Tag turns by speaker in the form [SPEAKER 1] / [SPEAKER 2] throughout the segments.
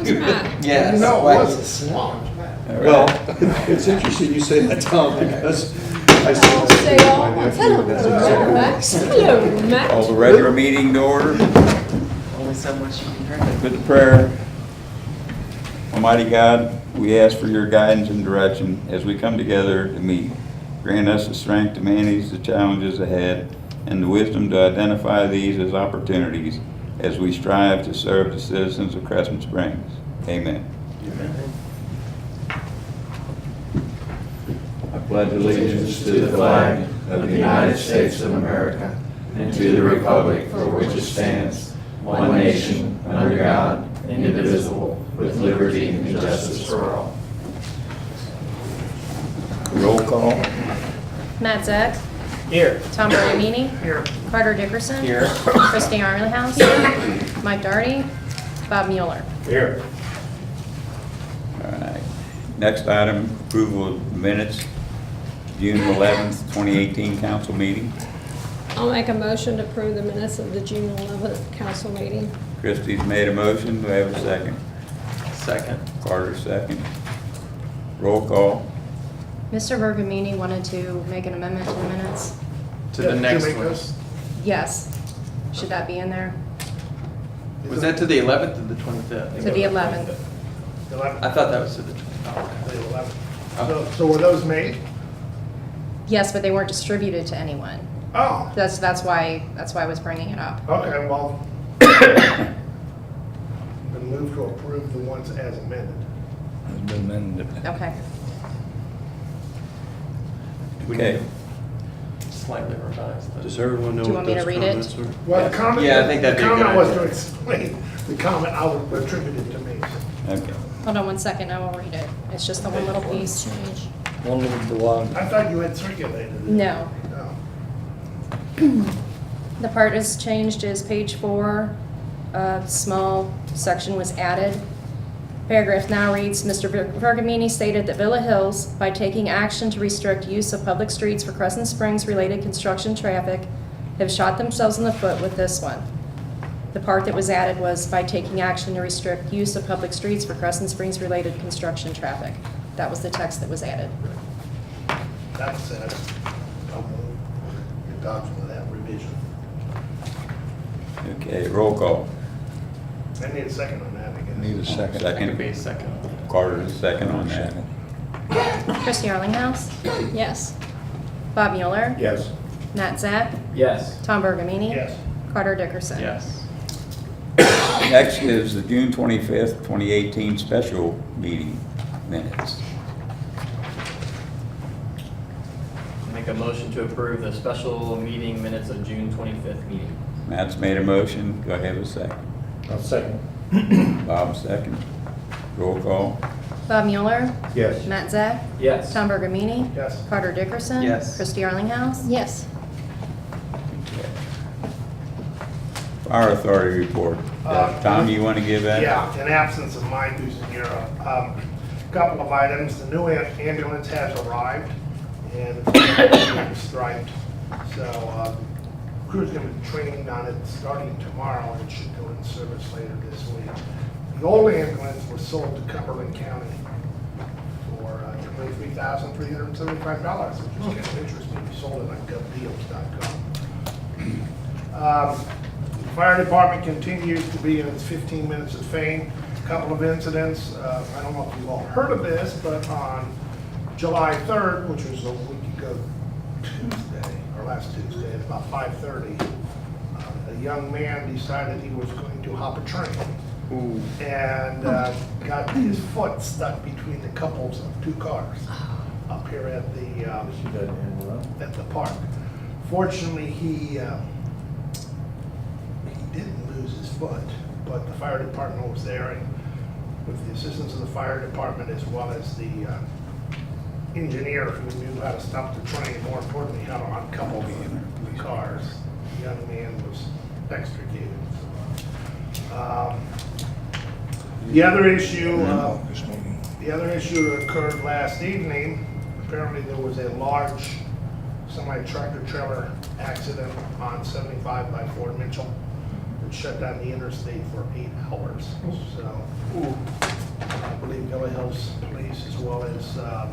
[SPEAKER 1] Yes.
[SPEAKER 2] No, it
[SPEAKER 1] wait.
[SPEAKER 2] wasn't swamped.
[SPEAKER 3] Well, it's interesting you say that, Tom, because I
[SPEAKER 4] I'll
[SPEAKER 3] said
[SPEAKER 4] say,
[SPEAKER 3] that to
[SPEAKER 4] oh,
[SPEAKER 3] my
[SPEAKER 4] hello,
[SPEAKER 3] nephew.
[SPEAKER 4] Max. Hello, Max.
[SPEAKER 5] Call the regular meeting to order
[SPEAKER 1] Only so much you can drink.
[SPEAKER 5] with the prayer. Almighty God, we ask for your guidance and direction as we come together to meet. Grant us the strength to manage the challenges ahead and the wisdom to identify these as opportunities as we strive to serve the citizens of Crescent Springs. Amen.
[SPEAKER 6] I pledge allegiance to the flag of the United States of America and to the republic for which it stands, one nation, under God, indivisible, with liberty and justice for all.
[SPEAKER 5] Roll call.
[SPEAKER 7] Matt Zak.
[SPEAKER 1] Here.
[SPEAKER 7] Tom Bernamini.
[SPEAKER 2] Here.
[SPEAKER 7] Carter Dickerson.
[SPEAKER 1] Here.
[SPEAKER 7] Christie Armleyhouse. Mike Doherty. Bob Mueller.
[SPEAKER 2] Here.
[SPEAKER 5] All right. Next item, approval of minutes, June 11th, 2018 council meeting.
[SPEAKER 4] I'll make a motion to approve the minutes of the June 11th council meeting.
[SPEAKER 5] Christie's made a motion. Do I have a second?
[SPEAKER 1] Second.
[SPEAKER 5] Carter, second. Roll call.
[SPEAKER 7] Mr. Bergamini wanted to make an amendment to the minutes.
[SPEAKER 1] To
[SPEAKER 2] Yeah,
[SPEAKER 1] the
[SPEAKER 2] did you
[SPEAKER 1] next
[SPEAKER 2] make
[SPEAKER 1] one.
[SPEAKER 2] this?
[SPEAKER 7] Yes. Should that be in there?
[SPEAKER 1] Was that to the 11th or the 25th?
[SPEAKER 7] To the 11th.
[SPEAKER 2] The 11th.
[SPEAKER 1] I thought that was to the 25th.
[SPEAKER 2] The 11th.
[SPEAKER 1] Oh.
[SPEAKER 2] So were those made?
[SPEAKER 7] Yes, but they weren't distributed to anyone.
[SPEAKER 2] Oh,
[SPEAKER 7] That's why I was bringing it up.
[SPEAKER 2] okay, well. Been moved to approve the ones as amended.
[SPEAKER 5] Has been amended.
[SPEAKER 7] Okay.
[SPEAKER 1] We
[SPEAKER 5] Okay.
[SPEAKER 1] need to Slightly revised.
[SPEAKER 3] Does everyone know
[SPEAKER 7] Do you
[SPEAKER 3] what
[SPEAKER 7] want me to
[SPEAKER 3] those
[SPEAKER 7] read it?
[SPEAKER 3] comments are?
[SPEAKER 2] Well, the comment,
[SPEAKER 1] Yeah, I think that'd
[SPEAKER 2] the
[SPEAKER 1] be a good
[SPEAKER 2] comment was
[SPEAKER 1] idea.
[SPEAKER 2] to explain, the comment I would attribute it to me.
[SPEAKER 5] Okay.
[SPEAKER 7] Hold on one second, I will read it. It's just the one little piece.
[SPEAKER 8] Only the one.
[SPEAKER 2] I thought you had circulated it.
[SPEAKER 7] No.
[SPEAKER 2] No.
[SPEAKER 7] The part is changed is page 4, a small section was added. Paragraph now reads, Mr. Bergamini stated that Villa Hills, by taking action to restrict use of public streets for Crescent Springs related construction traffic, have shot themselves in the foot with this one. The part that was added was by taking action to restrict use of public streets for Crescent Springs related construction traffic. That was the text that was added.
[SPEAKER 2] That said, I'll move the adoption of that revision.
[SPEAKER 5] Okay, roll call.
[SPEAKER 2] I need a second on that, I guess.
[SPEAKER 8] Need a second.
[SPEAKER 1] That could
[SPEAKER 5] Second.
[SPEAKER 1] be a second.
[SPEAKER 5] Carter, second on that.
[SPEAKER 7] Christie Arlinghouse.
[SPEAKER 4] Yes.
[SPEAKER 7] Bob Mueller.
[SPEAKER 3] Yes.
[SPEAKER 7] Matt Zak.
[SPEAKER 1] Yes.
[SPEAKER 7] Tom Bergamini.
[SPEAKER 2] Yes.
[SPEAKER 7] Carter Dickerson.
[SPEAKER 1] Yes.
[SPEAKER 5] Next is the June 25th, 2018 special meeting minutes.
[SPEAKER 9] Make a motion to approve the special meeting minutes of June 25th meeting.
[SPEAKER 5] Matt's made a motion. Do I have a second?
[SPEAKER 8] I'll second.
[SPEAKER 5] Bob, second. Roll call.
[SPEAKER 7] Bob Mueller.
[SPEAKER 3] Yes.
[SPEAKER 7] Matt Zak.
[SPEAKER 9] Yes.
[SPEAKER 7] Tom Bergamini.
[SPEAKER 2] Yes.
[SPEAKER 7] Carter Dickerson.
[SPEAKER 1] Yes.
[SPEAKER 7] Christie Arlinghouse.
[SPEAKER 4] Yes.
[SPEAKER 5] Fire Authority report. Tom, you want to give that?
[SPEAKER 2] Yeah, in absence of mine, who's in Europe. Couple of items, the new ambulance has arrived and it's striped. So crew's gonna be trained on it starting tomorrow and it should go in service later this week. The old ambulance was sold to Cumberland County for $23,375, which is kind of interesting. We sold it on govdeals.com. The fire department continues to be in its 15 minutes of fame. A couple of incidents, I don't know if you've all heard of this, but on July 3rd, which was a week ago Tuesday, or last Tuesday, at about 5:30, a young man decided he was going to hop a train. And got his foot stuck between the couples of two cars up here at the park. Fortunately, he didn't lose his foot, but the fire department was there, and with the assistance of the fire department as well as the engineer who knew how to stop the train, more importantly, how to uncouple the cars, the young man was extricated. The other issue that occurred last evening, apparently there was a large semi-tractor trailer accident on 75 by Fort Mitchell that shut down the interstate for 8 hours. So Villa Hills Police, as well as the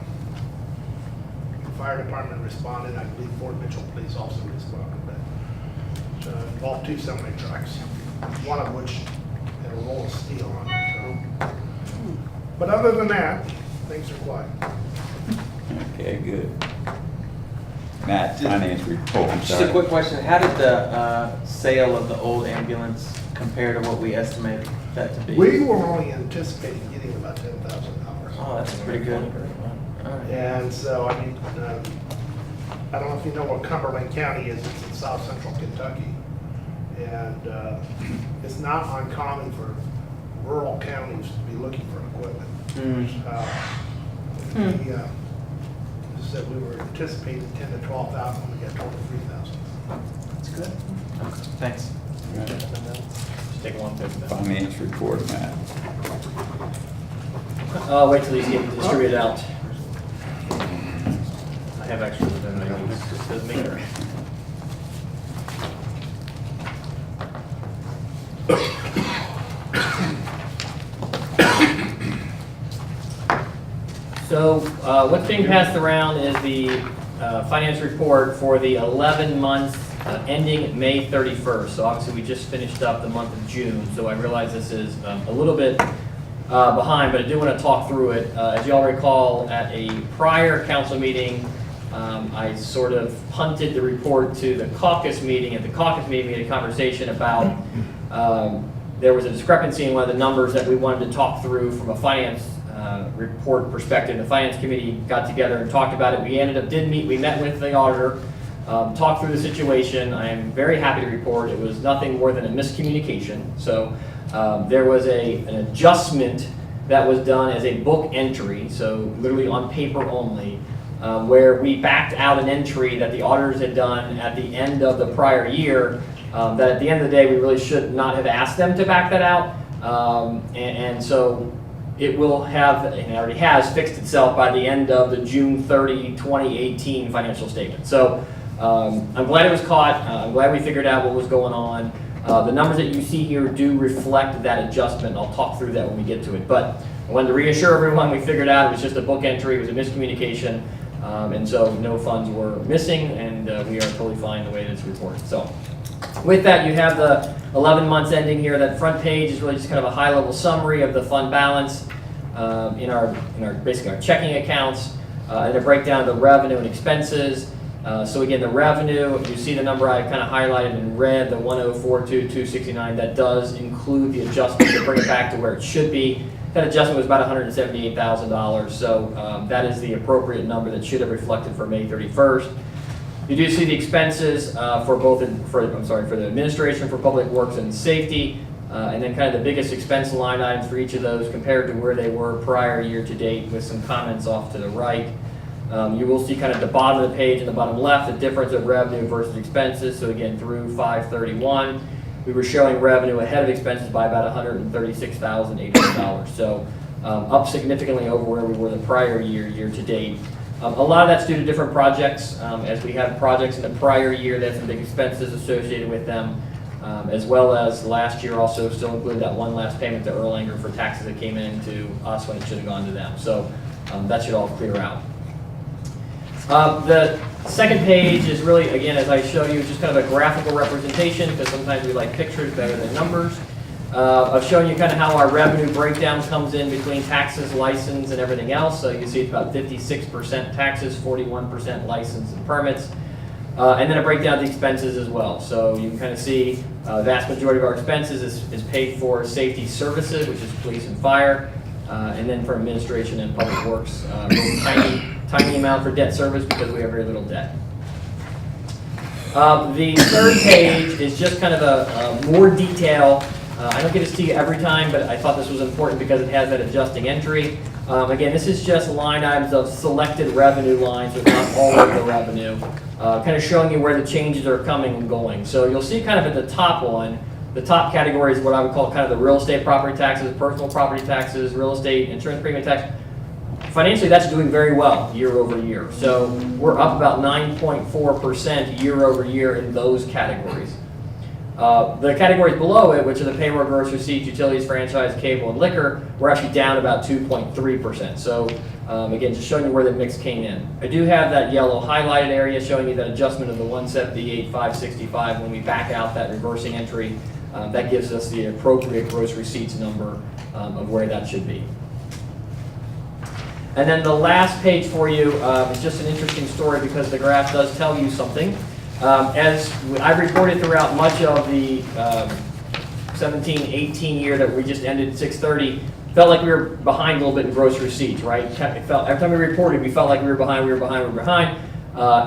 [SPEAKER 2] fire department responded. I believe Fort Mitchell Police also responded. But involved 2 semi trucks, one of which had a roll of steel on it. So. But other than that, things are quiet.
[SPEAKER 5] Okay, good. Matt, finance report, I'm
[SPEAKER 1] Just a
[SPEAKER 5] sorry.
[SPEAKER 1] quick question, how did the sale of the old ambulance compare to what we estimated that to be?
[SPEAKER 2] We were only anticipating getting about $10,000.
[SPEAKER 1] Oh, that's pretty good. All right.
[SPEAKER 2] And so, I mean, I don't know if you know what Cumberland County is. It's in south central Kentucky. And it's not uncommon for rural counties to be looking for equipment. We said we were anticipating 10 to 12,000. We got told 3,000.
[SPEAKER 1] That's good. Okay, thanks.
[SPEAKER 9] Just take one picture.
[SPEAKER 5] Finance report, Matt.
[SPEAKER 9] Wait till these get distributed out. I have extras of them, I use, just doesn't make it right. So what's being passed around is the finance report for the 11 months ending May 31st. So obviously we just finished up the month of June, so I realize this is a little bit behind, but I do want to talk through it. As you all recall, at a prior council meeting, I sort of punted the report to the caucus meeting. At the caucus meeting, we had a conversation about there was a discrepancy in one of the numbers that we wanted to talk through from a finance report perspective. The finance committee got together and talked about it. We met with the auditor, talked through the situation. I am very happy to report it was nothing more than a miscommunication. So there was an adjustment that was done as a book entry, so literally on paper only, where we backed out an entry that the auditors had done at the end of the prior year, that at the end of the day we really should not have asked them to back that out. And so it will have, and it already has, fixed itself by the end of the June 30, 2018 financial statement. So I'm glad it was caught. I'm glad we figured out what was going on. The numbers that you see here do reflect that adjustment. I'll talk through that when we get to it. But I wanted to reassure everyone we figured out it was just a book entry. It was a miscommunication. And so no funds were missing, and we are totally fine the way it is reported. So with that, you have the 11 months ending here. That front page is really just kind of a high-level summary of the fund balance in our basically our checking accounts, and a breakdown of the revenue and expenses. So again, the revenue, you see the number I kind of highlighted in red, the 1042269. That does include the adjustment to bring it back to where it should be. That adjustment was about $178,000. So that is the appropriate number that should have reflected for May 31st. You do see the expenses for the administration for public works and safety, and then kind of the biggest expense line items for each of those compared to where they were prior year to date, with some comments off to the right. You will see kind of the bottom of the page and the bottom left, the difference of revenue versus expenses. So again, through 5/31, we were showing revenue ahead of expenses by about $136,800. So up significantly over where we were the prior year to date. A lot of that's due to different projects. As we had projects in the prior year, they had some big expenses associated with them, as well as last year also still included that one last payment to Erlanger for taxes that came in to us when it should have gone to them. So that should all clear out. The second page is really, again, as I show you, just kind of a graphical representation, because sometimes we like pictures better than numbers, of showing you kind of how our revenue breakdown comes in between taxes, license, and everything else. So you see it's about 56% taxes, 41% license and permits, and then a breakdown of the expenses as well. So you can kind of see the vast majority of our expenses is paid for safety services, which is police and fire, and then for administration and public works, really tiny amount for debt service because we have very little debt. The third page is just kind of a more detail. I don't get this to you every time, but I thought this was important because it has that adjusting entry. Again, this is just line items of selected revenue lines, but not all of the revenue, kind of showing you where the changes are coming and going. So you'll see kind of at the top one, the top category is what I would call kind of the real estate property taxes, personal property taxes, real estate insurance premium tax. Financially, that's doing very well year over year. So we're up about 9.4% year over year in those categories. The categories below it, which are the payroll, gross receipts, utilities, franchise, cable, and liquor, were actually down about 2.3%. So again, just showing you where the mix came in. I do have that yellow highlighted area showing you that adjustment of the 178,565 when we back out that reversing entry. That gives us the appropriate gross receipts number of where that should be. And then the last page for you is just an interesting story because the graph does tell you something. As I've reported throughout much of the 17-18 year that we just ended 6/30, felt like we were behind a little bit in gross receipts, right? It felt, every time we reported, we felt like we were behind.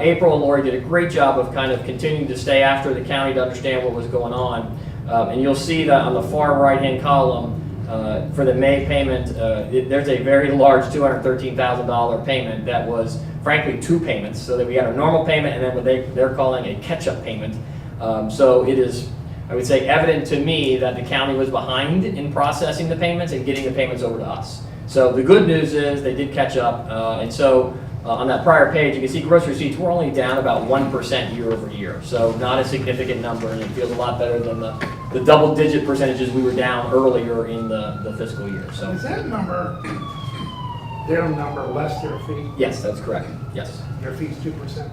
[SPEAKER 9] April and Lori did a great job of kind of continuing to stay after the county to understand what was going on. And you'll see that on the far right-hand column, for the May payment, there's a very large $213,000 payment that was, frankly, two payments. So that we had a normal payment and then what they're calling a catch-up payment. So it is, I would say, evident to me that the county was behind in processing the payments and getting the payments over to us. So the good news is they did catch up. And so on that prior page, you can see gross receipts were only down about 1% year over year. So not a significant number, and it feels a lot better than the double-digit percentages we were down earlier in the fiscal year. So
[SPEAKER 2] Is that number, their number less their fee?
[SPEAKER 9] yes, that's correct. Yes,
[SPEAKER 2] Their fee's 2%?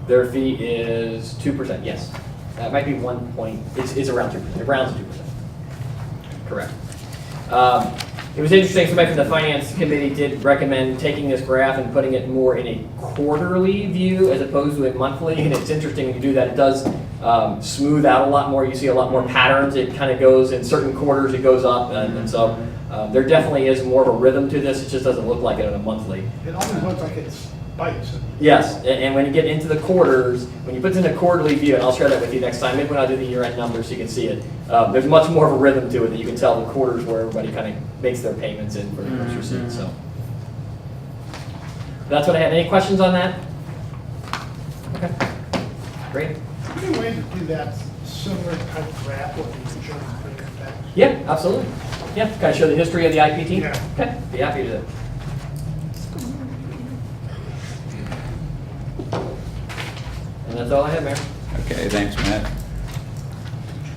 [SPEAKER 9] their fee is 2%. Yes, that might be 1 point. It's around 2%. It rounds to 2%. Correct. It was interesting, somebody from the finance committee did recommend taking this graph and putting it more in a quarterly view as opposed to a monthly, and it's interesting when you do that. It does smooth out a lot more. You see a lot more patterns. It kind of goes in certain quarters, it goes up, and so there definitely is more of a rhythm to this. It just doesn't look like it on a monthly.
[SPEAKER 2] It always looks like it's bites.
[SPEAKER 9] Yes, and when you get into the quarters, when you put it in a quarterly view, and I'll share that with you next time, maybe when I do the year-end numbers so you can see it, there's much more of a rhythm to it that you can tell the quarters where everybody kind of makes their payments in for the gross receipts. So that's what I had. Any questions on that? Okay, great.
[SPEAKER 2] Any way to do that similar type of graph with the insurance premium tax?
[SPEAKER 9] Yeah, absolutely. Yeah, can I show the history of the IPT?
[SPEAKER 2] Yeah.
[SPEAKER 9] Okay, be happy to do that. And that's all I have, Mayor.
[SPEAKER 5] Okay, thanks, Matt.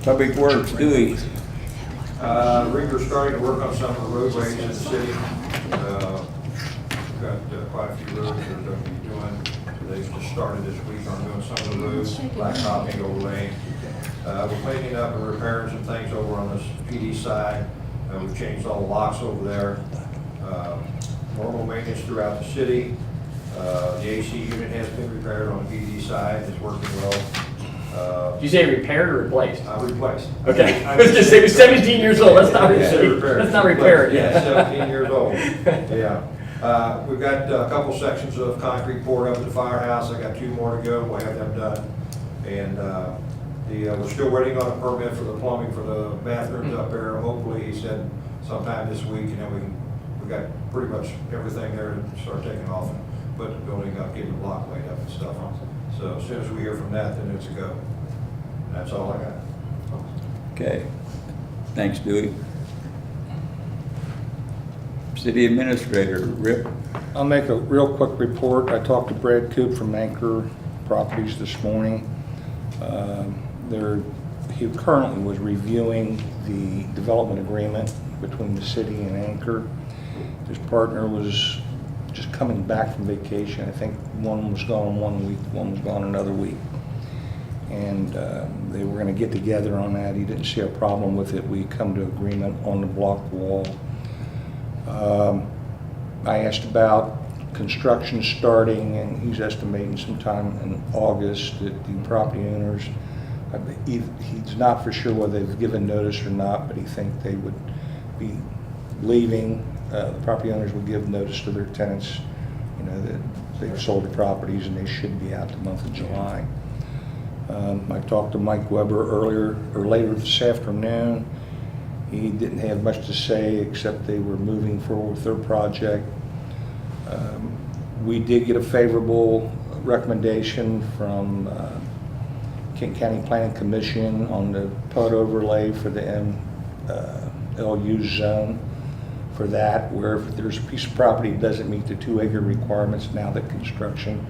[SPEAKER 5] Public Works, Dewey.
[SPEAKER 10] We're starting to work on some of the roadways in the city. We've got quite a few roads that they're going to be doing. They've just started this week on doing some of the roads, Blacktop, Eagle Lane. We're cleaning up and repairing some things over on this PD side. We've changed all the locks over there. Normal maintenance throughout the city. The AC unit has been repaired on the PD side. It's working well.
[SPEAKER 9] Did you say repaired or replaced?
[SPEAKER 10] Replaced.
[SPEAKER 9] Okay, I was just saying, it was 17 years old, let's not repair it.
[SPEAKER 10] Yeah, 17 years old, yeah. We've got a couple sections of concrete poured up at the firehouse. I got 2 more to go, we'll have them done. And we're still waiting on a permit for the plumbing for the bathrooms up there. Hopefully, he said sometime this week, and then we've got pretty much everything there to start taking off and put the building up, getting the block laid up and stuff. So as soon as we hear from that, then it's a go. And that's all I got.
[SPEAKER 5] Okay, thanks, Dewey. City Administrator, Rip.
[SPEAKER 8] I'll make a real quick report. I talked to Brad Coop from Anchor Properties this morning. He currently was reviewing the development agreement between the city and Anchor. His partner was just coming back from vacation. I think one was gone 1 week, one was gone another week. And they were going to get together on that. He didn't see a problem with it. We come to agreement on the block wall. I asked about construction starting, and he's estimating sometime in August that the property owners, he's not for sure whether they've given notice or not, but he thinks they would be leaving. The property owners would give notice to their tenants, you know, that they've sold the properties and they should be out the month of July. I talked to Mike Weber later this afternoon. He didn't have much to say except they were moving forward with their project. We did get a favorable recommendation from Kent County Planning Commission on the PUD overlay for the LU zone for that, where if there's a piece of property that doesn't meet the 2-acre requirements now that construction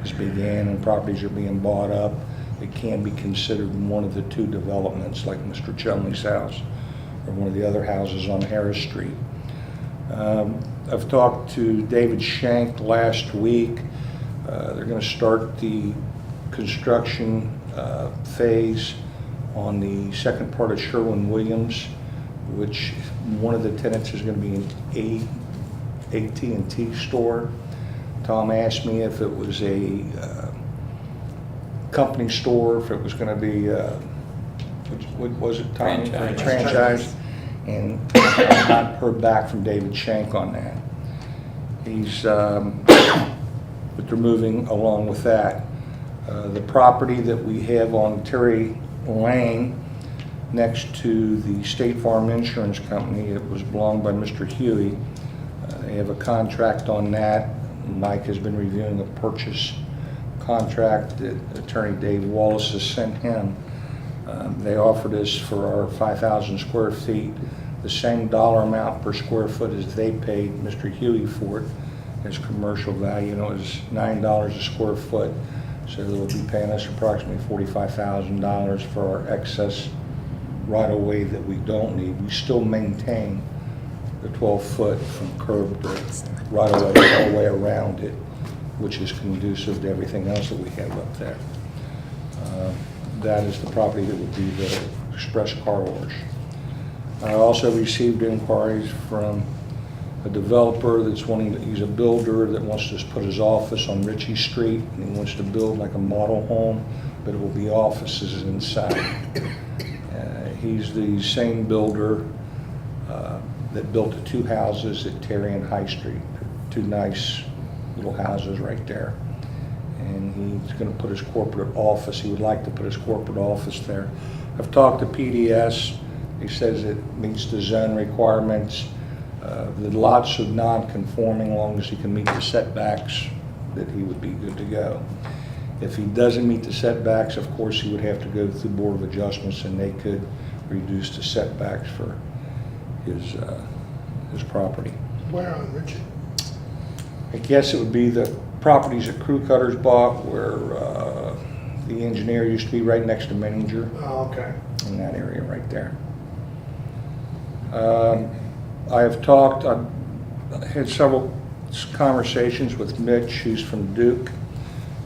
[SPEAKER 8] has began and properties are being bought up, it can be considered one of the two developments, like Mr. Chumley's house or one of the other houses on Harris Street. I've talked to David Shank last week. They're going to start the construction phase on the second part of Sherwin-Williams, which one of the tenants is going to be an AT&T store. Tom asked me if it was a company store, if it was going to be, what was it, Tom? Franchise. And I've not heard back from David Shank on that. He's, but they're moving along with that. The property that we have on Terry Lane, next to the State Farm Insurance Company, it was belonged by Mr. Huey. They have a contract on that. Mike has been reviewing the purchase contract that Attorney Dave Wallace has sent him. They offered us for our 5,000 square feet the same dollar amount per square foot as they paid Mr. Huey for it as commercial value, and it was $9 a square foot. So they'll be paying us approximately $45,000 for our excess right-of-way that we don't need. We still maintain the 12-foot from curb to right-of-way all the way around it, which is conducive to everything else that we have up there. That is the property that would be the express car wash. I also received inquiries from a developer that's he's a builder that wants to put his office on Ritchie Street, and he wants to build like a model home, but it will be offices inside. He's the same builder that built the two houses at Terry and High Street, two nice little houses right there. And he's going to put his corporate office, he would like to put his corporate office there. I've talked to PDS. He says it meets the zone requirements. The lots are non-conforming, as long as he can meet the setbacks, that he would be good to go. If he doesn't meet the setbacks, of course, he would have to go through Board of Adjustments, and they could reduce the setbacks for his property.
[SPEAKER 2] Where on Richard?
[SPEAKER 8] I guess it would be the properties that Crew Cutters bought, where the engineer used to be, right next to Menninger.
[SPEAKER 2] Oh, okay.
[SPEAKER 8] In that area right there. I had several conversations with Mitch, who's from Duke,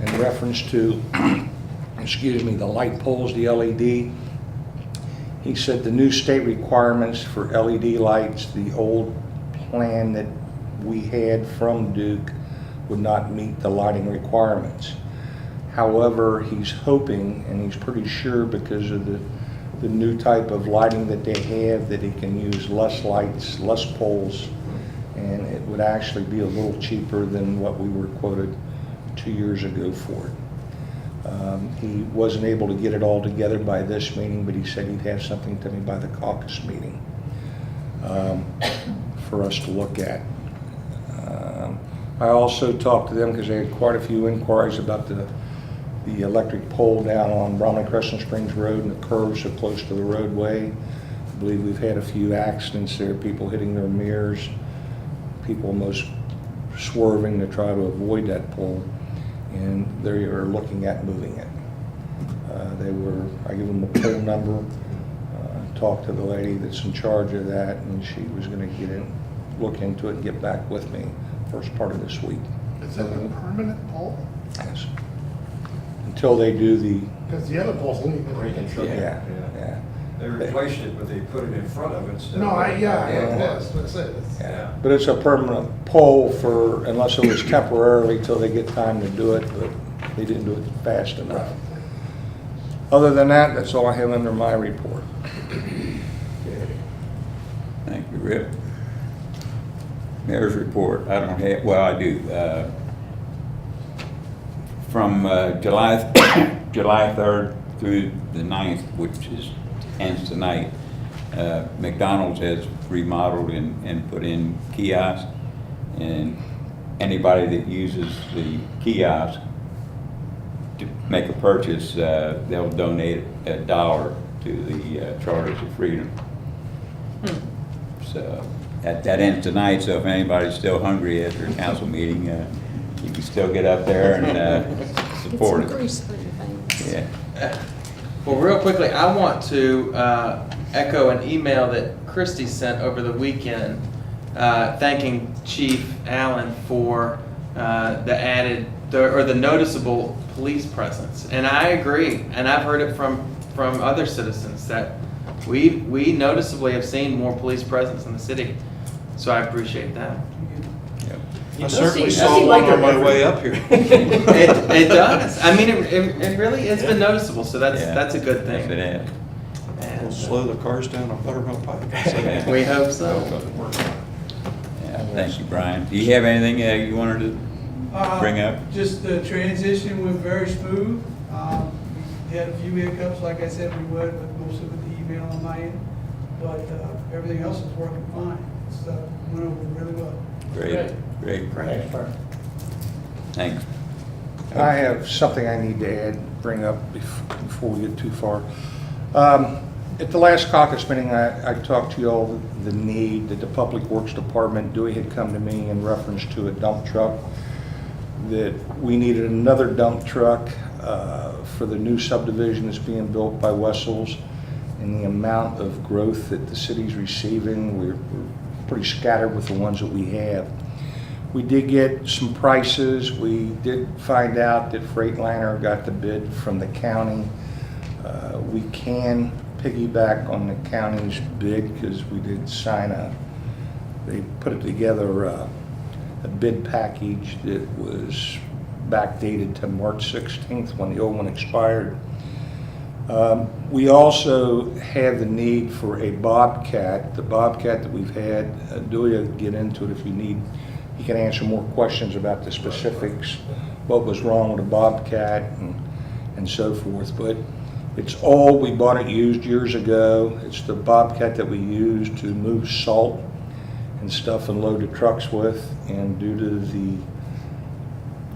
[SPEAKER 8] in reference to, excuse me, the light poles, the LED. He said the new state requirements for LED lights, the old plan that we had from Duke, would not meet the lighting requirements. However, he's hoping, and he's pretty sure because of the new type of lighting that they have, that he can use less lights, less poles, and it would actually be a little cheaper than what we were quoted 2 years ago for it. He wasn't able to get it all together by this meeting, but he said he'd have something to me by the caucus meeting for us to look at. I also talked to them because they had quite a few inquiries about the electric pole down on Bromley Crescent Springs Road, and the curves so close to the roadway. I believe we've had a few accidents there, people hitting their mirrors, people almost swerving to try to avoid that pole, and they are looking at moving it. I gave them a pole number, talked to the lady that's in charge of that, and she was going to look into it and get back with me first part of this week.
[SPEAKER 2] Is that a permanent pole?
[SPEAKER 8] Yes. Until they do the,
[SPEAKER 2] Because the other pole's leaning.
[SPEAKER 8] yeah.
[SPEAKER 10] They replaced it, but they put it in front of it instead of.
[SPEAKER 2] No,
[SPEAKER 8] Yeah.
[SPEAKER 2] that's it.
[SPEAKER 8] Yeah, but it's a permanent pole for, unless it was temporarily till they get time to do it, but they didn't do it fast enough. Other than that, that's all I have under my report.
[SPEAKER 5] Thank you, Rip. Mayor's report, I don't have, well, I do. From July 3rd through the 9th, which ends tonight, McDonald's has remodeled and put in kiosks, and anybody that uses the kiosk to make a purchase, they'll donate $1 to the Charters of Freedom. So that ends tonight, so if anybody's still hungry after a council meeting, you can still get up there and support it.
[SPEAKER 4] It's some grease on your hands.
[SPEAKER 5] Yeah.
[SPEAKER 1] Well, real quickly, I want to echo an email that Christy sent over the weekend, thanking Chief Allen for the noticeable police presence. And I agree, and I've heard it from other citizens that we noticeably have seen more police presence in the city. So I appreciate that.
[SPEAKER 3] I certainly saw one on my way up here.
[SPEAKER 1] It does. I mean, it really, it's been noticeable, so that's a good
[SPEAKER 5] Yes, it
[SPEAKER 1] thing.
[SPEAKER 5] has.
[SPEAKER 3] We'll
[SPEAKER 1] And,
[SPEAKER 3] slow the cars down on Buttermilk Pike.
[SPEAKER 1] we hope so.
[SPEAKER 5] Yeah, thank you, Brian. Do you have anything you wanted to bring up?
[SPEAKER 11] Just the transition went very smooth. We had a few hiccups, like I said we would, but mostly with the email on my end. But everything else is working fine. It's went over really well.
[SPEAKER 5] Great. Thanks.
[SPEAKER 8] I have something I need to add, bring up before we get too far. At the last caucus meeting, I talked to you all the need that the Public Works Department, Dewey had come to me in reference to a dump truck, that we needed another dump truck for the new subdivision that's being built by Wessels, and the amount of growth that the city's receiving, we're pretty scattered with the ones that we have. We did get some prices. We did find out that Freightliner got the bid from the county. We can piggyback on the county's bid because we did sign they put it together a bid package that was backdated to March 16th when the old one expired. We also have the need for a Bobcat. The Bobcat that we've had, Dewey will get into it if you need. He can answer more questions about the specifics, what was wrong with the Bobcat and so forth. But it's all, we bought it used years ago. It's the Bobcat that we use to move salt and stuff and load the trucks with. And due to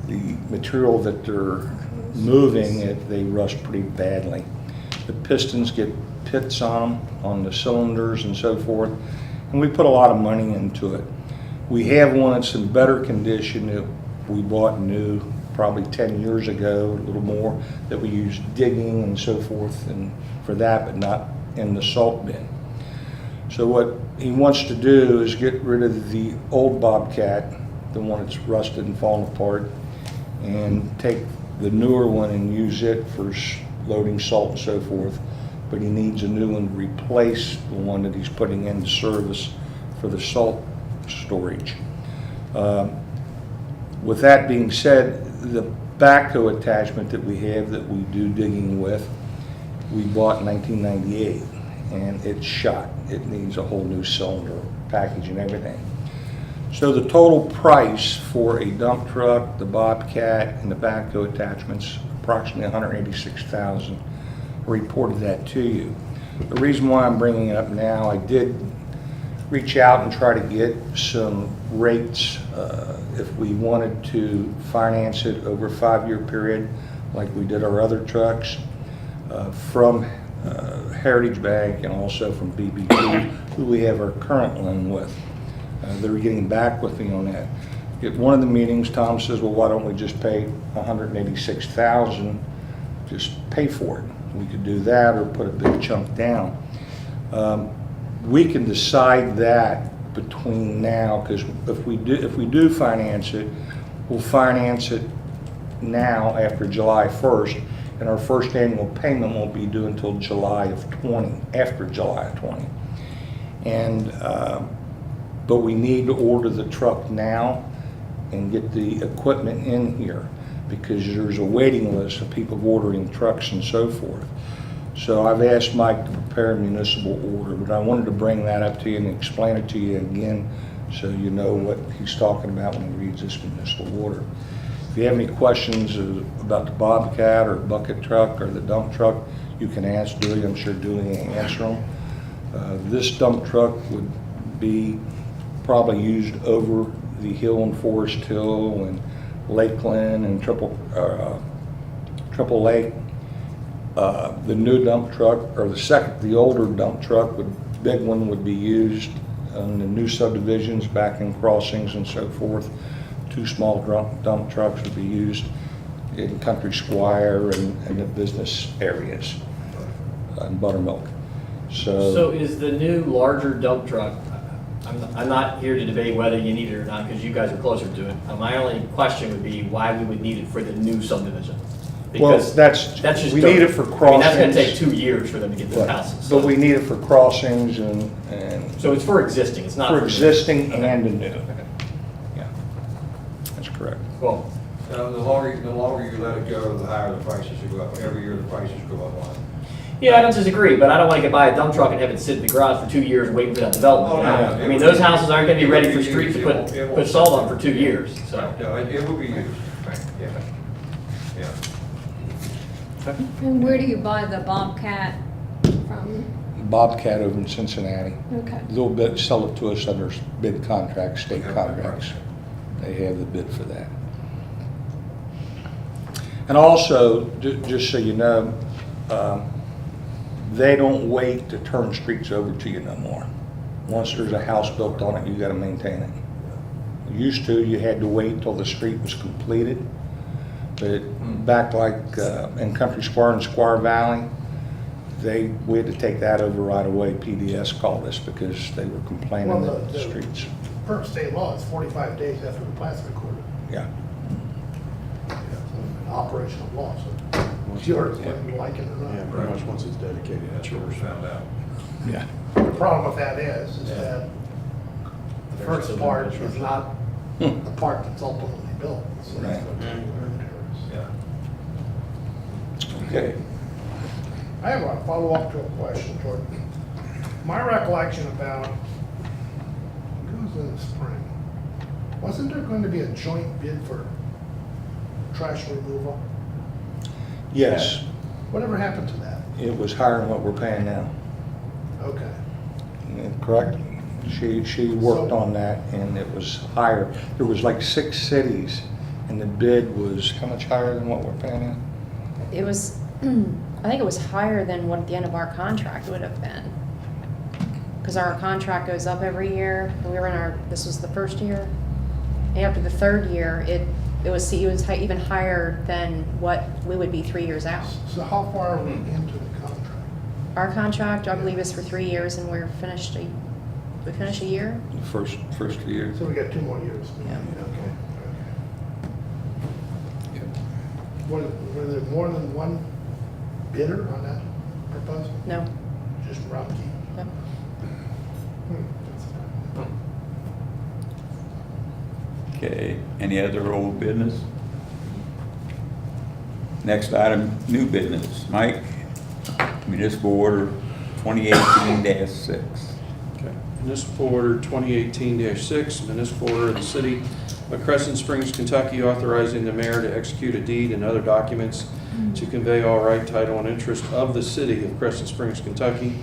[SPEAKER 8] the material that they're moving, they rust pretty badly. The pistons get pits on them, on the cylinders and so forth. And we put a lot of money into it. We have one that's in better condition that we bought new probably 10 years ago, a little more, that we use digging and so forth and for that, but not in the salt bin. So what he wants to do is get rid of the old Bobcat, the one that's rusted and falling apart, and take the newer one and use it for loading salt and so forth. But he needs a new one to replace the one that he's putting into service for the salt storage. With that being said, the backhoe attachment that we have that we do digging with, we bought in 1998 and it's shot. It needs a whole new cylinder, package and everything. So the total price for a dump truck, the Bobcat, and the backhoe attachments, approximately $186,000. I reported that to you. The reason why I'm bringing it up now, I did reach out and try to get some rates if we wanted to finance it over a 5-year period like we did our other trucks from Heritage Bank and also from BB&T, who we have our current loan with. They're getting back with me on that. At one of the meetings, Tom says, well, why don't we just pay $186,000, just pay for it. We could do that or put a big chunk down. We can decide that between now, because if we do finance it, we'll finance it now after July 1st, and our first annual payment won't be due until July of 20, after July of 20. And but we need to order the truck now and get the equipment in here because there's a waiting list of people ordering trucks and so forth. So I've asked Mike to prepare a municipal order, but I wanted to bring that up to you and explain it to you again so you know what he's talking about when he reads this municipal order. If you have any questions about the Bobcat or bucket truck or the dump truck, you can ask Dewey. I'm sure Dewey can answer them. This dump truck would be probably used over the hill in Forest Hill and Lakeland and Triple Lake. The new dump truck, or the older dump truck, big one would be used on the new subdivisions, back in crossings and so forth. 2 small dump trucks would be used in Country Squire and the business areas in Buttermilk.
[SPEAKER 9] So is the new larger dump truck, I'm not here to debate whether you need it or not, because you guys are closer to it. My only question would be why we would need it for the new subdivision.
[SPEAKER 8] Well,
[SPEAKER 9] Because
[SPEAKER 8] that's,
[SPEAKER 9] just
[SPEAKER 8] we
[SPEAKER 9] dirt.
[SPEAKER 8] need it for
[SPEAKER 9] I mean, that's gonna
[SPEAKER 8] crossings.
[SPEAKER 9] take 2 years for them to get those
[SPEAKER 8] Right.
[SPEAKER 9] houses.
[SPEAKER 8] But we need it for crossings and
[SPEAKER 9] So it's for existing, it's not
[SPEAKER 8] for
[SPEAKER 9] new.
[SPEAKER 8] existing
[SPEAKER 9] Okay.
[SPEAKER 8] and the new.
[SPEAKER 9] Okay.
[SPEAKER 8] Yeah, that's correct.
[SPEAKER 9] Well,
[SPEAKER 10] The longer you let it go, the higher the prices will go up. Every year, the prices go up on it.
[SPEAKER 9] yeah, I don't disagree, but I don't want to buy a dump truck and have it sit in the garage for 2 years waiting for that development.
[SPEAKER 10] Oh,
[SPEAKER 9] to
[SPEAKER 10] no,
[SPEAKER 9] happen.
[SPEAKER 10] no,
[SPEAKER 9] I
[SPEAKER 10] it
[SPEAKER 9] mean,
[SPEAKER 10] would
[SPEAKER 9] those
[SPEAKER 10] be-
[SPEAKER 9] houses aren't gonna be
[SPEAKER 10] it
[SPEAKER 9] ready
[SPEAKER 10] would
[SPEAKER 9] for
[SPEAKER 10] be
[SPEAKER 9] street to
[SPEAKER 10] used.
[SPEAKER 9] put,
[SPEAKER 10] It won't
[SPEAKER 9] put salt on for 2 years, so.
[SPEAKER 10] No, it will be used. Yeah. Yeah.
[SPEAKER 4] And where do you buy the Bobcat from?
[SPEAKER 8] Bobcat over in Cincinnati.
[SPEAKER 4] Okay.
[SPEAKER 8] A little bit, sell it to us under bid contracts, state
[SPEAKER 10] Okay,
[SPEAKER 8] contracts. They have the bid for that. And also, just so you know, they don't wait to turn streets over to you no more. Once there's a house built on it, you gotta maintain it. Used to, you had to wait till the street was completed. But back like in Country Square and Squire Valley, we had to take that over right away. PDS called us because they were complaining
[SPEAKER 2] Well,
[SPEAKER 8] that the
[SPEAKER 2] the-
[SPEAKER 8] streets,
[SPEAKER 2] Per state law, it's 45 days after the plat's recorded.
[SPEAKER 8] yeah.
[SPEAKER 2] An operational law, so it's yours, whether you like it or
[SPEAKER 3] Yeah,
[SPEAKER 2] not.
[SPEAKER 3] pretty much once it's dedicated,
[SPEAKER 10] That's
[SPEAKER 3] it's
[SPEAKER 10] what we
[SPEAKER 3] yours.
[SPEAKER 10] found out.
[SPEAKER 8] Yeah.
[SPEAKER 2] The problem with that is that the first part is not the part that's ultimately built. So that's what the learning curve is.
[SPEAKER 10] Yeah.
[SPEAKER 8] Okay.
[SPEAKER 2] I have a follow-up to a question, Jordan. My recollection about, it was in the spring, wasn't there going to be a joint bid for trash removal?
[SPEAKER 8] Yes,
[SPEAKER 2] Whatever happened to that?
[SPEAKER 8] it was higher than what we're paying now.
[SPEAKER 2] Okay.
[SPEAKER 8] Correct? She worked on that and it was higher. There was like 6 cities and the bid was how much higher than what we're paying now?
[SPEAKER 7] It was, I think it was higher than what the end of our contract would have been. Because our contract goes up every year. We were in this was the first year. And after the 3rd year, it was even higher than what we would be 3 years out.
[SPEAKER 2] So how far are we into the contract?
[SPEAKER 7] Our contract, I believe, is for 3 years and we finish a year.
[SPEAKER 8] The first year.
[SPEAKER 2] So we got 2 more years.
[SPEAKER 7] Yeah.
[SPEAKER 2] Okay. Were there more than one bidder on that proposal?
[SPEAKER 7] No.
[SPEAKER 2] Just Rocky?
[SPEAKER 7] No.
[SPEAKER 5] Okay, any other old business? Next item, new business. Mike, municipal order 2018-6.
[SPEAKER 3] Okay. Municipal Order 2018-6, municipal order of the city of Crescent Springs, Kentucky, authorizing the mayor to execute a deed and other documents to convey all right, title, and interest of the city of Crescent Springs, Kentucky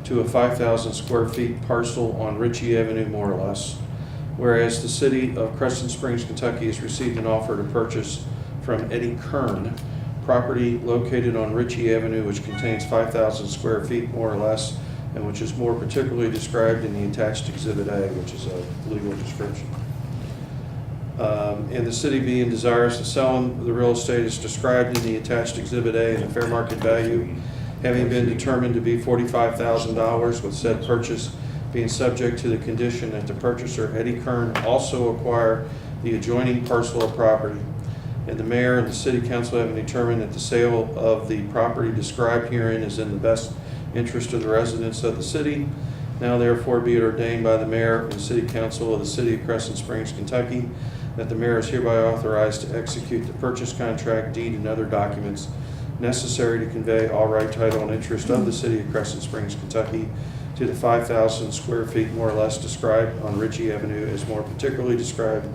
[SPEAKER 3] to a 5,000 square feet parcel on Ritchie Avenue, more or less. Whereas the city of Crescent Springs, Kentucky has received an offer to purchase from Eddie Kern property located on Ritchie Avenue, which contains 5,000 square feet, more or less, and which is more particularly described in the attached Exhibit A, which is a legal description. And the city being desirous of selling the real estate is described in the attached Exhibit A, and the fair market value having been determined to be $45,000, with said purchase being subject to the condition that the purchaser, Eddie Kern, also acquire the adjoining parcel of property. And the mayor and the city council having determined that the sale of the property described herein is in the best interest of the residents of the city. Now therefore be it ordained by the mayor and city council of the city of Crescent Springs, Kentucky, that the mayor is hereby authorized to execute the purchase contract, deed, and other documents necessary to convey all right, title, and interest of the city of Crescent Springs, Kentucky to the 5,000 square feet, more or less, described on Ritchie Avenue as more particularly described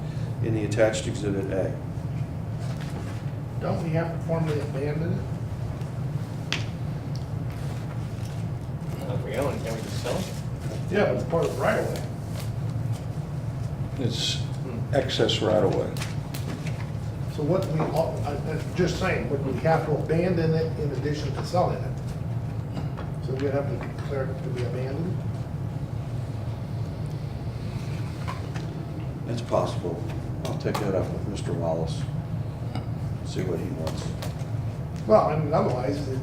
[SPEAKER 3] in the attached Exhibit A.
[SPEAKER 2] Don't we have to formally abandon it?
[SPEAKER 9] If we own it, can we just sell it?
[SPEAKER 2] Yeah, but it's part of the right of way.
[SPEAKER 8] It's excess right away.
[SPEAKER 2] So what we, I'm just saying, would we have to abandon it in addition to selling it? So we'd have to declare it to be abandoned?
[SPEAKER 3] It's possible. I'll take that up with Mr. Wallace. see what he wants.
[SPEAKER 2] Well, I mean, otherwise, then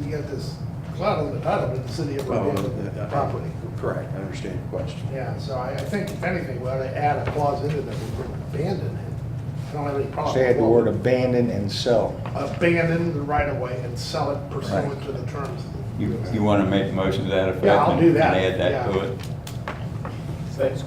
[SPEAKER 2] you get this cloud on the title of the city of abandoned property.
[SPEAKER 3] Correct, I understand your question.
[SPEAKER 2] Yeah, so I think if anything, we ought to add a clause into that we would abandon it. I don't have any problem.
[SPEAKER 8] Say the word abandon and sell.
[SPEAKER 2] Abandon the right of way and sell it pursuant to the terms. of the-
[SPEAKER 5] You want to make a motion to that effect?
[SPEAKER 2] Yeah, I'll do that,
[SPEAKER 5] And add that to
[SPEAKER 2] yeah.
[SPEAKER 5] it?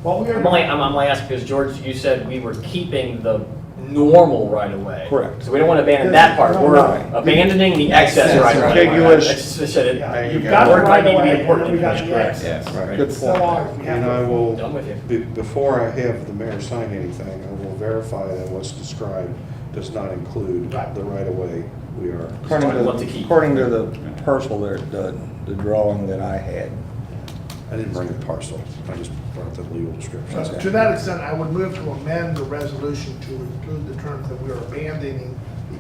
[SPEAKER 2] Well, we
[SPEAKER 9] I'm only asking because George, you said we were keeping the normal right of way.
[SPEAKER 8] Correct.
[SPEAKER 9] So we don't want to abandon that part. We're
[SPEAKER 8] Right.
[SPEAKER 9] abandoning the excess right of way.
[SPEAKER 8] Contiguous.
[SPEAKER 9] I just said it.
[SPEAKER 2] Yeah,
[SPEAKER 3] you
[SPEAKER 2] you've
[SPEAKER 3] go.
[SPEAKER 2] got the
[SPEAKER 9] Word might
[SPEAKER 2] right
[SPEAKER 9] need
[SPEAKER 2] of
[SPEAKER 9] to be
[SPEAKER 2] way, and
[SPEAKER 9] important.
[SPEAKER 2] then we got the
[SPEAKER 9] Correct.
[SPEAKER 2] access.
[SPEAKER 5] Yes.
[SPEAKER 8] Good
[SPEAKER 2] So
[SPEAKER 8] point.
[SPEAKER 2] long as we have
[SPEAKER 3] And I
[SPEAKER 2] the-
[SPEAKER 3] will,
[SPEAKER 9] Done with you.
[SPEAKER 3] before I have the mayor sign anything, I will verify that what's described does not include
[SPEAKER 2] Right.
[SPEAKER 3] the right-of-way we are.
[SPEAKER 8] According
[SPEAKER 9] I'd love to
[SPEAKER 8] to,
[SPEAKER 9] keep.
[SPEAKER 8] according to the parcel there, the drawing that I had.
[SPEAKER 3] I didn't bring the parcel, I just brought the legal descriptions.
[SPEAKER 2] To that extent, I would move to amend the resolution to include the terms that we are abandoning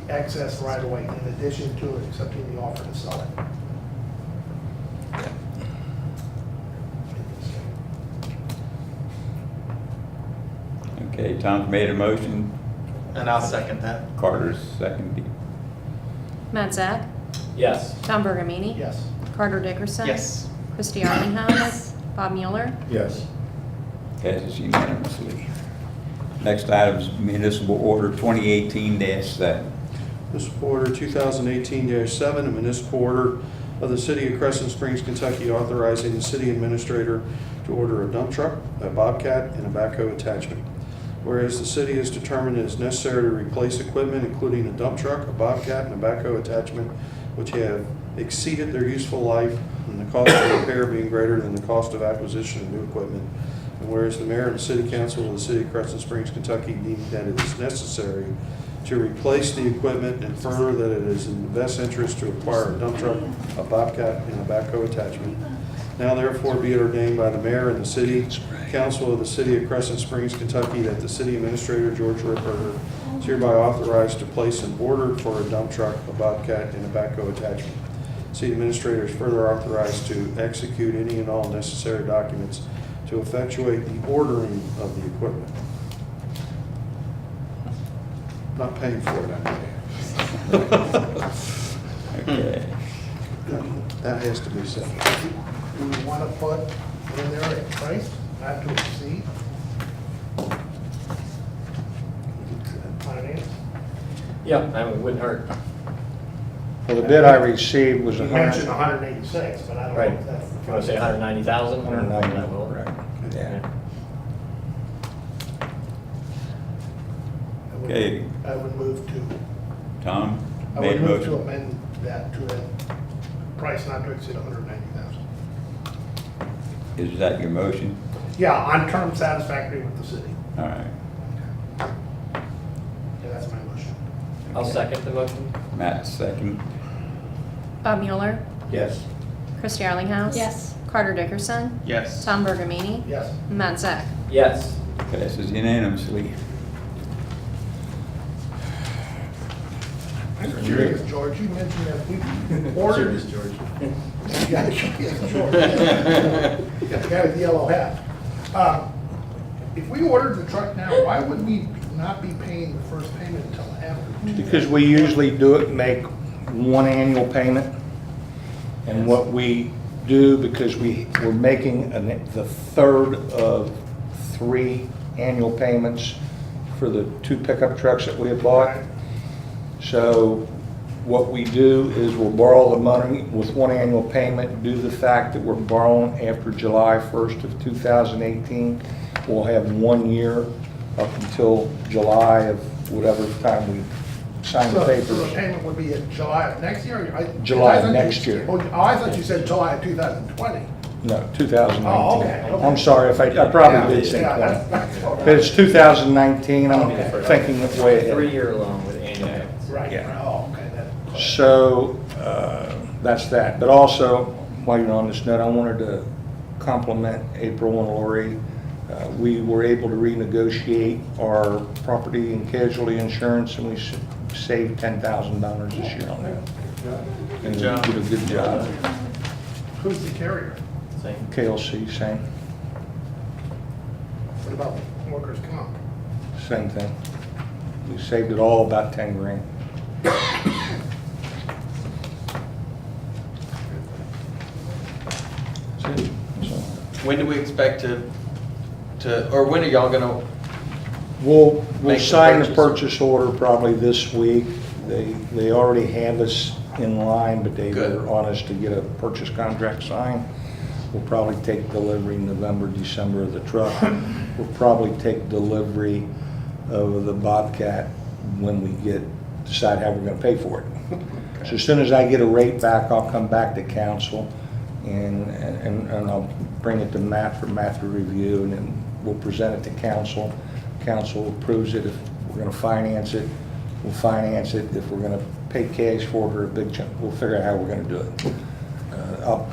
[SPEAKER 2] the excess right of way in addition to accepting the offer to sell it.
[SPEAKER 5] Okay, Tom's made a motion,
[SPEAKER 1] And I'll second that.
[SPEAKER 5] Carter's seconded.
[SPEAKER 7] Matt Zak,
[SPEAKER 9] Yes.
[SPEAKER 7] Tom Bergamini.
[SPEAKER 2] Yes.
[SPEAKER 7] Carter Dickerson.
[SPEAKER 1] Yes.
[SPEAKER 7] Christie Arlinghouse. Bob Mueller.
[SPEAKER 8] Yes.
[SPEAKER 5] Passes unanimously. Next item is municipal order 2018-7.
[SPEAKER 3] Municipal Order 2018-7, a municipal order of the City of Crescent Springs, Kentucky, authorizing the city administrator to order a dump truck, a Bobcat, and a backhoe attachment. Whereas the city has determined it is necessary to replace equipment, including a dump truck, a Bobcat, and a backhoe attachment, which have exceeded their useful life, and the cost of repair being greater than the cost of acquisition of new equipment. And whereas the mayor and city council of the city of Crescent Springs, Kentucky deem that it is necessary to replace the equipment, and further that it is in the best interest to acquire a dump truck, a Bobcat, and a backhoe attachment. Now therefore be it ordained by the mayor and the city council of the city of Crescent Springs, Kentucky, that the city administrator, George Ripperger, is hereby authorized to place an order for a dump truck, a Bobcat, and a backhoe attachment. City administrator is further authorized to execute any and all necessary documents to effectuate the ordering of the equipment. Not paying for it, I know.
[SPEAKER 5] Okay.
[SPEAKER 3] That has to be said.
[SPEAKER 2] Do we want to put in there a price not to exceed? Finance?
[SPEAKER 9] Yeah, I mean, it wouldn't hurt.
[SPEAKER 8] Well, the bid I received was
[SPEAKER 2] You
[SPEAKER 8] a
[SPEAKER 2] mentioned
[SPEAKER 8] hundred.
[SPEAKER 2] 186, but I don't know
[SPEAKER 9] Right.
[SPEAKER 2] if that's.
[SPEAKER 9] If you want to say 190,000?
[SPEAKER 8] 190.
[SPEAKER 9] That will.
[SPEAKER 8] Yeah.
[SPEAKER 2] I would-
[SPEAKER 5] Okay.
[SPEAKER 2] I would move to,
[SPEAKER 5] Tom
[SPEAKER 2] I
[SPEAKER 5] made
[SPEAKER 2] would
[SPEAKER 5] a
[SPEAKER 2] move to
[SPEAKER 5] motion.
[SPEAKER 2] amend that to a price not to exceed 190,000.
[SPEAKER 5] Is that your motion?
[SPEAKER 2] Yeah, on terms satisfactory with the city.
[SPEAKER 5] All right.
[SPEAKER 2] Yeah, that's my motion.
[SPEAKER 9] I'll second the motion.
[SPEAKER 5] Matt, second.
[SPEAKER 7] Bob Mueller.
[SPEAKER 10] Yes.
[SPEAKER 7] Christie Arlinghouse.
[SPEAKER 4] Yes.
[SPEAKER 7] Carter Dickerson.
[SPEAKER 1] Yes.
[SPEAKER 7] Tom Bergamini.
[SPEAKER 2] Yes.
[SPEAKER 7] Matt Zak.
[SPEAKER 9] Yes.
[SPEAKER 5] Passes unanimously.
[SPEAKER 2] I'm curious, George, you mentioned that we ordered.
[SPEAKER 9] George.
[SPEAKER 2] Yeah, George. Got the guy with the yellow hat. If we ordered the truck now, why would we not be paying the first payment until after?
[SPEAKER 8] Because we usually do it, make one annual payment. And what we do, because we're making the third of 3 annual payments for the 2 pickup trucks that we have bought. So what we do is we'll borrow the money with 1 annual payment due to the fact that we're borrowing after July 1st of 2018. We'll have 1 year up until July of whatever time we sign the
[SPEAKER 2] So
[SPEAKER 8] papers.
[SPEAKER 2] the payment would be in July of next year?
[SPEAKER 8] July
[SPEAKER 2] I
[SPEAKER 8] of
[SPEAKER 2] thought
[SPEAKER 8] next
[SPEAKER 2] you-
[SPEAKER 8] year.
[SPEAKER 2] Oh, I thought you said July of 2020.
[SPEAKER 8] No, 2019.
[SPEAKER 2] Oh, okay.
[SPEAKER 8] I'm sorry if I probably did say
[SPEAKER 2] Yeah,
[SPEAKER 8] 20.
[SPEAKER 2] that's
[SPEAKER 8] But it's 2019, I'm
[SPEAKER 2] Okay.
[SPEAKER 8] thinking it way ahead.
[SPEAKER 9] 3-year loan with annual payments.
[SPEAKER 2] right.
[SPEAKER 8] Yeah.
[SPEAKER 2] Oh, okay.
[SPEAKER 8] So, that's that. But also, while you're on this note, I wanted to compliment April and Lori. We were able to renegotiate our property and casualty insurance, and we saved $10,000 this year on that. And they
[SPEAKER 1] job.
[SPEAKER 8] did a good job.
[SPEAKER 2] Who's the carrier?
[SPEAKER 9] Same.
[SPEAKER 8] KLC, same
[SPEAKER 2] What about workers' comp?
[SPEAKER 8] thing. We saved it all about 10 grand. That's it. That's all.
[SPEAKER 1] When do we expect or when are y'all gonna,
[SPEAKER 8] We'll
[SPEAKER 1] Make the
[SPEAKER 8] sign the
[SPEAKER 1] purchase.
[SPEAKER 8] purchase order probably this week. They already have us in line, but they
[SPEAKER 1] Good.
[SPEAKER 8] were on us to get a purchase contract signed. We'll probably take delivery November, December of the truck. We'll probably take delivery of the Bobcat when we decide how we're gonna pay for it. So as soon as I get a rate back, I'll come back to council and I'll bring it to Matt for Matt to review, and then we'll present it to council. Council approves it. If we're gonna finance it, we'll finance it. If we're gonna pay cash for it or a big chunk, we'll figure out how we're gonna do it. I'll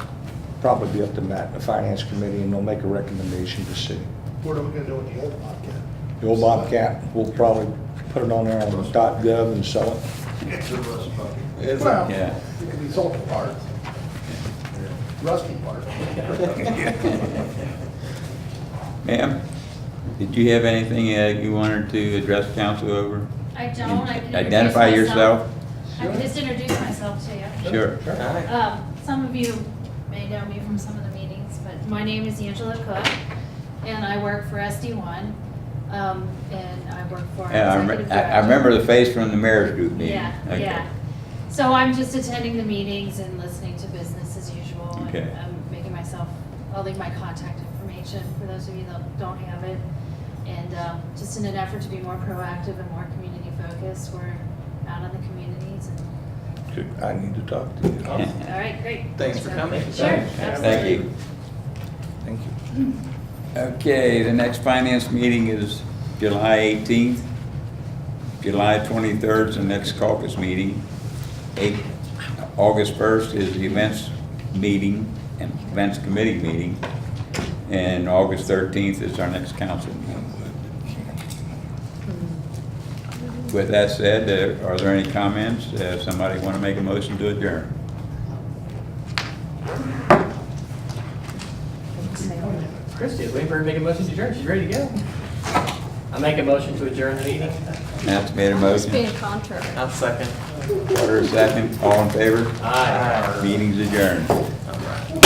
[SPEAKER 8] probably be up to Matt and the finance committee, and they'll make a recommendation to city.
[SPEAKER 2] What are we gonna do with the old Bobcat?
[SPEAKER 8] The old Bobcat, we'll probably put it on there on .gov and sell it.
[SPEAKER 10] It's a rust bucket.
[SPEAKER 1] is it?
[SPEAKER 2] Well,
[SPEAKER 5] Yeah.
[SPEAKER 2] it could be sold to parts. Rusty parts.
[SPEAKER 5] Ma'am, did you have anything you wanted to address council over?
[SPEAKER 12] I don't, I can
[SPEAKER 5] Identify
[SPEAKER 12] introduce myself.
[SPEAKER 5] yourself.
[SPEAKER 12] I can just introduce myself to you.
[SPEAKER 5] Sure.
[SPEAKER 1] All right.
[SPEAKER 12] Some of you may know me from some of the meetings, but my name is Angela Cook, and I work for SD1, and I work for
[SPEAKER 5] Yeah,
[SPEAKER 12] executive
[SPEAKER 5] I
[SPEAKER 12] director.
[SPEAKER 5] remember the face from the mayor's group meeting.
[SPEAKER 12] Yeah,
[SPEAKER 5] Okay.
[SPEAKER 12] yeah. So I'm just attending the meetings and listening to business as usual. and
[SPEAKER 5] Okay.
[SPEAKER 12] I'm making myself, I'll leave my contact information for those of you that don't have it. And just in an effort to be more proactive and more community focused, we're out in the communities and,
[SPEAKER 8] I need to talk to you.
[SPEAKER 12] all right, great.
[SPEAKER 1] Thanks for coming.
[SPEAKER 12] Sure,
[SPEAKER 5] Thank
[SPEAKER 12] absolutely.
[SPEAKER 5] you.
[SPEAKER 8] Thank you.
[SPEAKER 5] Okay, the next finance meeting is July 18th. July 23rd is the next caucus meeting. August 1st is the events meeting and events committee meeting. And August 13th is our next council meeting. With that said, are there any comments? Somebody want to make a motion to adjourn?
[SPEAKER 9] Christie is waiting for her to make a motion to adjourn. She's ready to go. I make a motion to adjourn the meeting.
[SPEAKER 5] Matt's made a
[SPEAKER 4] Just
[SPEAKER 5] motion.
[SPEAKER 4] being contrary.
[SPEAKER 1] I'll second.
[SPEAKER 5] Order a second. All in favor?
[SPEAKER 9] Aye.
[SPEAKER 5] Meeting's adjourned.
[SPEAKER 1] All right.